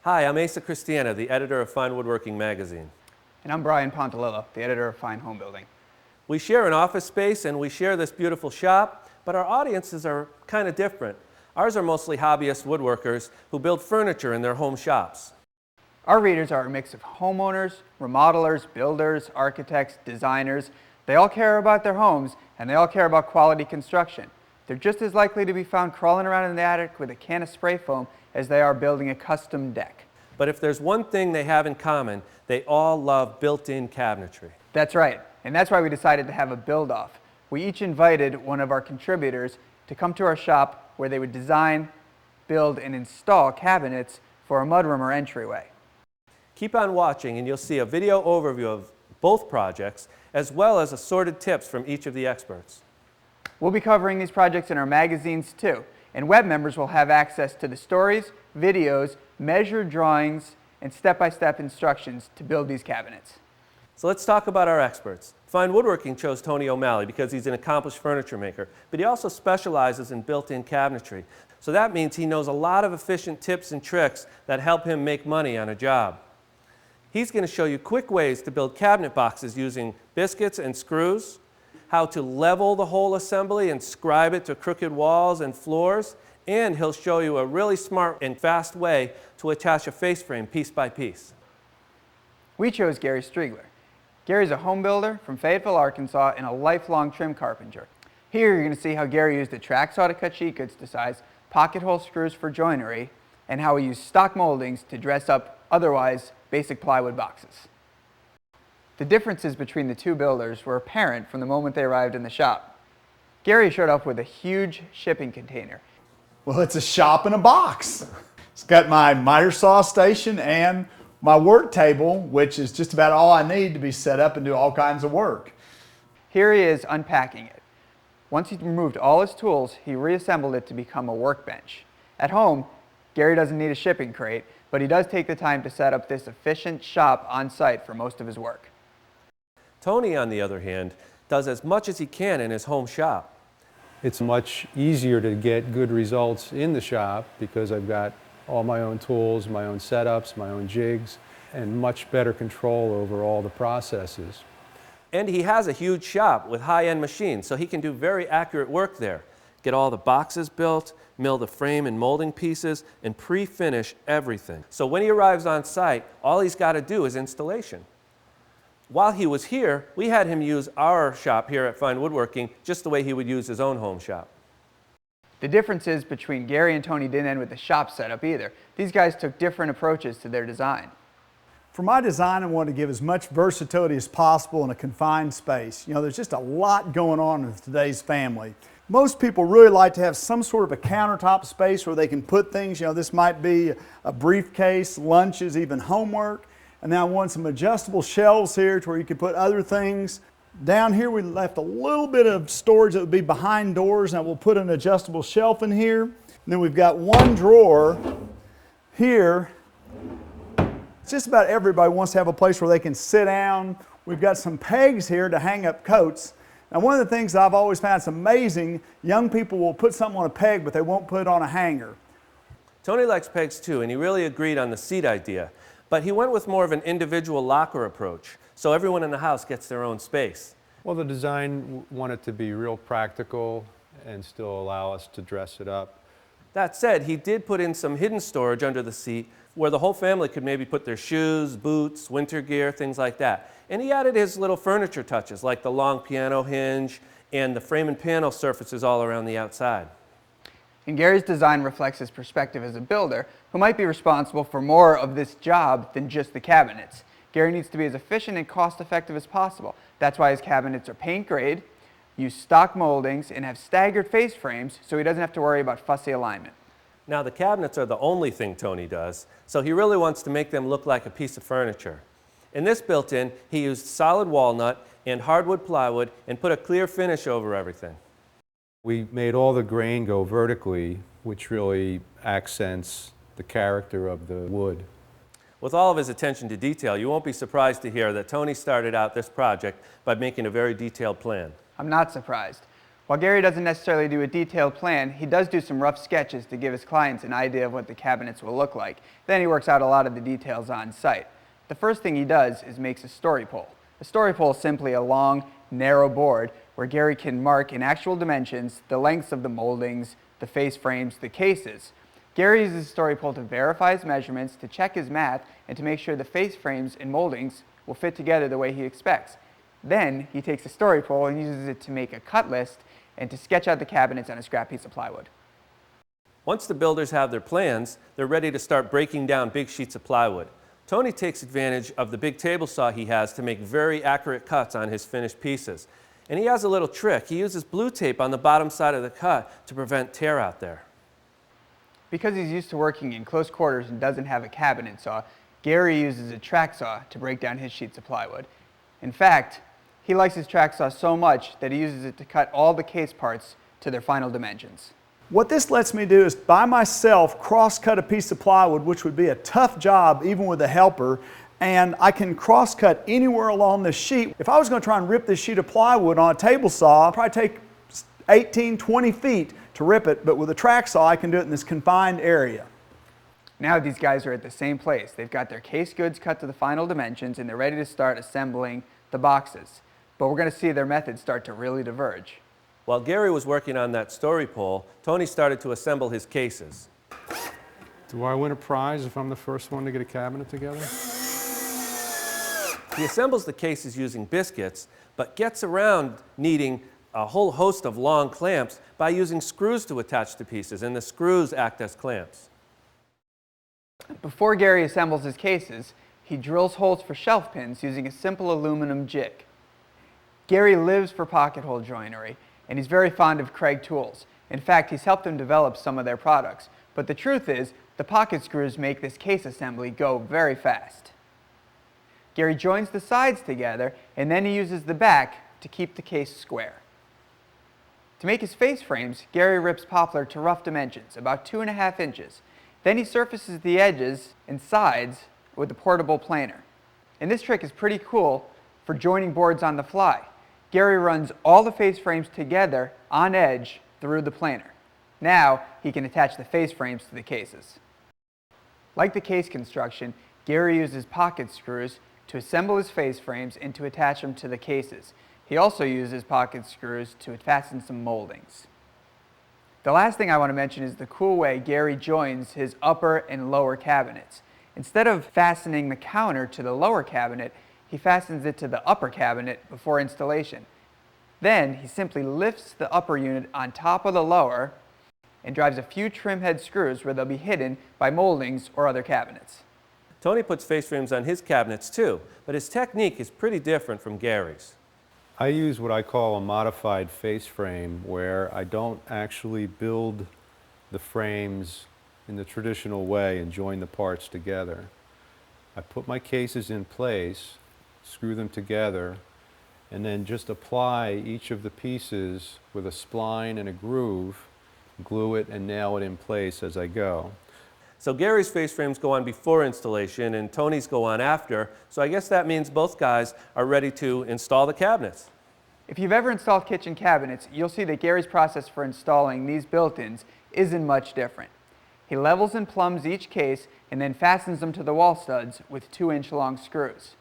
Hi, I'm Asa Christiana, the editor of Fine Woodworking magazine. And I'm Brian Pontalillo, the editor of Fine Home Building. We share an office space and we share this beautiful shop, but our audiences are kind of different. Ours are mostly hobbyist woodworkers who build furniture in their home shops. Our readers are a mix of homeowners, remodelers, builders, architects, designers. They all care about their homes and they all care about quality construction. They're just as likely to be found crawling around in the attic with a can of spray foam as they are building a custom deck. But if there's one thing they have in common, they all love built-in cabinetry. That's right, and that's why we decided to have a build-off. We each invited one of our contributors to come to our shop where they would design, build, and install cabinets for a mudroom or entryway. Keep on watching and you'll see a video overview of both projects as well as assorted tips from each of the experts. We'll be covering these projects in our magazines too, and web members will have access to the stories, videos, measured drawings, and step-by-step instructions to build these cabinets. So let's talk about our experts. Fine Woodworking chose Tony O'Malley because he's an accomplished furniture maker, but he also specializes in built-in cabinetry. So that means he knows a lot of efficient tips and tricks that help him make money on a job. He's going to show you quick ways to build cabinet boxes using biscuits and screws, how to level the whole assembly and scribe it to crooked walls and floors, and he'll show you a really smart and fast way to attach a face frame piece by piece. We chose Gary Striegler. Gary's a home builder from Fayetteville, Arkansas, and a lifelong trim carpenter. Here you're going to see how Gary used a track saw to cut sheet goods to size, pocket hole screws for joinery, and how he used stock moldings to dress up otherwise basic plywood boxes. The differences between the two builders were apparent from the moment they arrived in the shop. Gary showed up with a huge shipping container. Well, it's a shop in a box. It's got my miter saw station and my work table, which is just about all I need to be set up and do all kinds of work. Here he is unpacking it. Once he'd removed all his tools, he reassembled it to become a workbench. At home, Gary doesn't need a shipping crate, but he does take the time to set up this efficient shop on site for most of his work. Tony, on the other hand, does as much as he can in his home shop. It's much easier to get good results in the shop because I've got all my own tools, my own setups, my own jigs, and much better control over all the processes. And he has a huge shop with high-end machines, so he can do very accurate work there. Get all the boxes built, mill the frame and molding pieces, and pre-finish everything. So when he arrives on site, all he's got to do is installation. While he was here, we had him use our shop here at Fine Woodworking just the way he would use his own home shop. The differences between Gary and Tony didn't end with the shop setup either. These guys took different approaches to their design. For my design, I wanted to give as much versatility as possible in a confined space. You know, there's just a lot going on in today's family. Most people really like to have some sort of a countertop space where they can put things. You know, this might be a briefcase, lunches, even homework. And then I want some adjustable shelves here to where you can put other things. Down here we left a little bit of storage that would be behind doors, and we'll put an adjustable shelf in here. And then we've got one drawer here. Just about everybody wants to have a place where they can sit down. We've got some pegs here to hang up coats. Now, one of the things that I've always found is amazing, young people will put something on a peg, but they won't put it on a hanger. Tony likes pegs too, and he really agreed on the seat idea. But he went with more of an individual locker approach, so everyone in the house gets their own space. Well, the design wanted to be real practical and still allow us to dress it up. That said, he did put in some hidden storage under the seat where the whole family could maybe put their shoes, boots, winter gear, things like that. And he added his little furniture touches like the long piano hinge and the frame and panel surfaces all around the outside. And Gary's design reflects his perspective as a builder who might be responsible for more of this job than just the cabinets. Gary needs to be as efficient and cost-effective as possible. That's why his cabinets are paint grade, use stock moldings, and have staggered face frames so he doesn't have to worry about fussy alignment. Now, the cabinets are the only thing Tony does, so he really wants to make them look like a piece of furniture. In this built-in, he used solid walnut and hardwood plywood and put a clear finish over everything. We made all the grain go vertically, which really accents the character of the wood. With all of his attention to detail, you won't be surprised to hear that Tony started out this project by making a very detailed plan. I'm not surprised. While Gary doesn't necessarily do a detailed plan, he does do some rough sketches to give his clients an idea of what the cabinets will look like. Then he works out a lot of the details on site. The first thing he does is makes a story pole. A story pole is simply a long, narrow board where Gary can mark in actual dimensions the lengths of the moldings, the face frames, the cases. Gary uses the story pole to verify his measurements, to check his math, and to make sure the face frames and moldings will fit together the way he expects. Then he takes the story pole and uses it to make a cut list and to sketch out the cabinets on a scrap piece of plywood. Once the builders have their plans, they're ready to start breaking down big sheets of plywood. Tony takes advantage of the big table saw he has to make very accurate cuts on his finished pieces. And he has a little trick. He uses blue tape on the bottom side of the cut to prevent tear out there. Because he's used to working in close quarters and doesn't have a cabinet saw, Gary uses a track saw to break down his sheets of plywood. In fact, he likes his track saw so much that he uses it to cut all the case parts to their final dimensions. What this lets me do is by myself cross-cut a piece of plywood, which would be a tough job even with a helper, and I can cross-cut anywhere along this sheet. If I was going to try and rip this sheet of plywood on a table saw, it'd probably take 18, 20 feet to rip it, but with a track saw I can do it in this confined area. Now these guys are at the same place. They've got their case goods cut to the final dimensions and they're ready to start assembling the boxes. But we're going to see their methods start to really diverge. While Gary was working on that story pole, Tony started to assemble his cases. Do I win a prize if I'm the first one to get a cabinet together? He assembles the cases using biscuits, but gets around needing a whole host of long clamps by using screws to attach the pieces, and the screws act as clamps. Before Gary assembles his cases, he drills holes for shelf pins using a simple aluminum jig. Gary lives for pocket hole joinery, and he's very fond of Craig tools. In fact, he's helped them develop some of their products. But the truth is, the pocket screws make this case assembly go very fast. Gary joins the sides together, and then he uses the back to keep the case square. To make his face frames, Gary rips poplar to rough dimensions, about 2.5 inches. Then he surfaces the edges and sides with a portable planer. And this trick is pretty cool for joining boards on the fly. Gary runs all the face frames together on edge through the planer. Now he can attach the face frames to the cases. Like the case construction, Gary uses pocket screws to assemble his face frames and to attach them to the cases. He also uses pocket screws to fasten some moldings. The last thing I want to mention is the cool way Gary joins his upper and lower cabinets. Instead of fastening the counter to the lower cabinet, he fastens it to the upper cabinet before installation. Then he simply lifts the upper unit on top of the lower and drives a few trim head screws where they'll be hidden by moldings or other cabinets. Tony puts face frames on his cabinets too, but his technique is pretty different from Gary's. I use what I call a modified face frame, where I don't actually build the frames in the traditional way and join the parts together. I put my cases in place, screw them together, and then just apply each of the pieces with a spline and a groove, glue it and nail it in place as I go. So Gary's face frames go on before installation and Tony's go on after, so I guess that means both guys are ready to install the cabinets. If you've ever installed kitchen cabinets, you'll see that Gary's process for installing these built-ins isn't much different. He levels and plumbs each case and then fastens them to the wall studs with 2-inch long screws.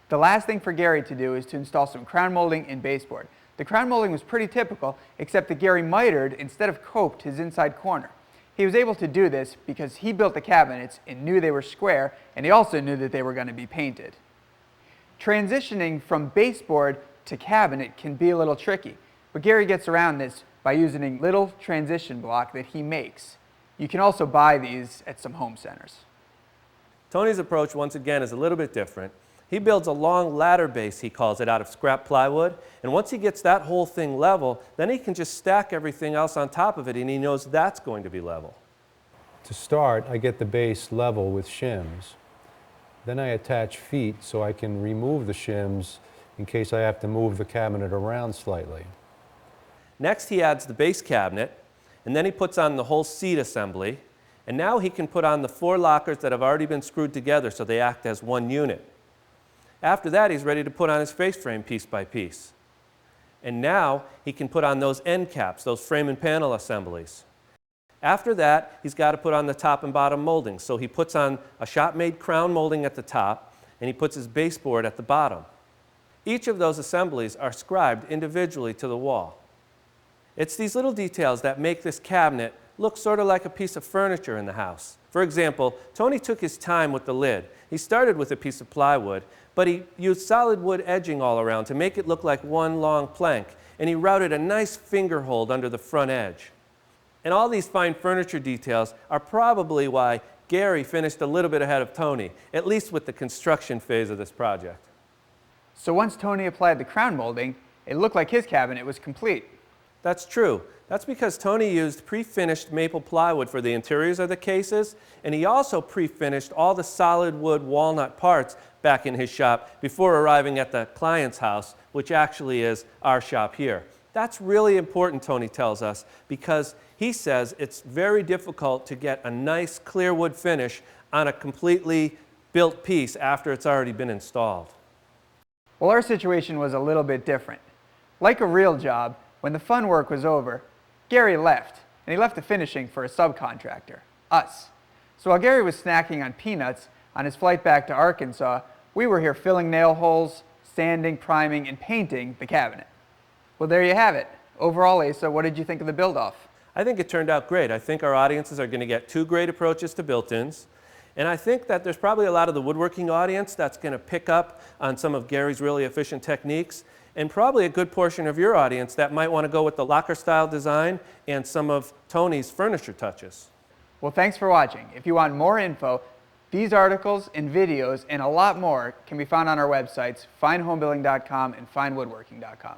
The last thing for Gary to do is to install some crown molding and baseboard. The crown molding was pretty typical, except that Gary mitered instead of coped his inside corner. He was able to do this because he built the cabinets and knew they were square, and he also knew that they were going to be painted. Transitioning from baseboard to cabinet can be a little tricky, but Gary gets around this by using a little transition block that he makes. You can also buy these at some home centers. Tony's approach, once again, is a little bit different. He builds a long ladder base, he calls it, out of scrap plywood, and once he gets that whole thing level, then he can just stack everything else on top of it, and he knows that's going to be level. To start, I get the base level with shims. Then I attach feet so I can remove the shims in case I have to move the cabinet around slightly. Next, he adds the base cabinet, and then he puts on the whole seat assembly, and now he can put on the 4 lockers that have already been screwed together so they act as one unit. After that, he's ready to put on his face frame piece by piece. And now he can put on those end caps, those frame and panel assemblies. After that, he's got to put on the top and bottom molding. So he puts on a shop-made crown molding at the top, and he puts his baseboard at the bottom. Each of those assemblies are scribed individually to the wall. It's these little details that make this cabinet look sort of like a piece of furniture in the house. For example, Tony took his time with the lid. He started with a piece of plywood, but he used solid wood edging all around to make it look like one long plank, and he routed a nice finger hold under the front edge. And all these fine furniture details are probably why Gary finished a little bit ahead of Tony, at least with the construction phase of this project. So once Tony applied the crown molding, it looked like his cabinet was complete. That's true. That's because Tony used pre-finished maple plywood for the interiors of the cases, and he also pre-finished all the solid wood walnut parts back in his shop before arriving at the client's house, which actually is our shop here. That's really important, Tony tells us, because he says it's very difficult to get a nice clear wood finish on a completely built piece after it's already been installed. Well, our situation was a little bit different. Like a real job, when the fun work was over, Gary left, and he left the finishing for a subcontractor, us. So while Gary was snacking on peanuts on his flight back to Arkansas, we were here filling nail holes, sanding, priming, and painting the cabinet. Well, there you have it. Overall, Asa, what did you think of the build-off? I think it turned out great. I think our audiences are going to get two great approaches to built-ins. And I think that there's probably a lot of the woodworking audience that's going to pick up on some of Gary's really efficient techniques, and probably a good portion of your audience that might want to go with the locker-style design and some of Tony's furniture touches. Well, thanks for watching. If you want more info, these articles and videos and a lot more can be found on our websites, finehomebuilding.com and finewoodworking.com.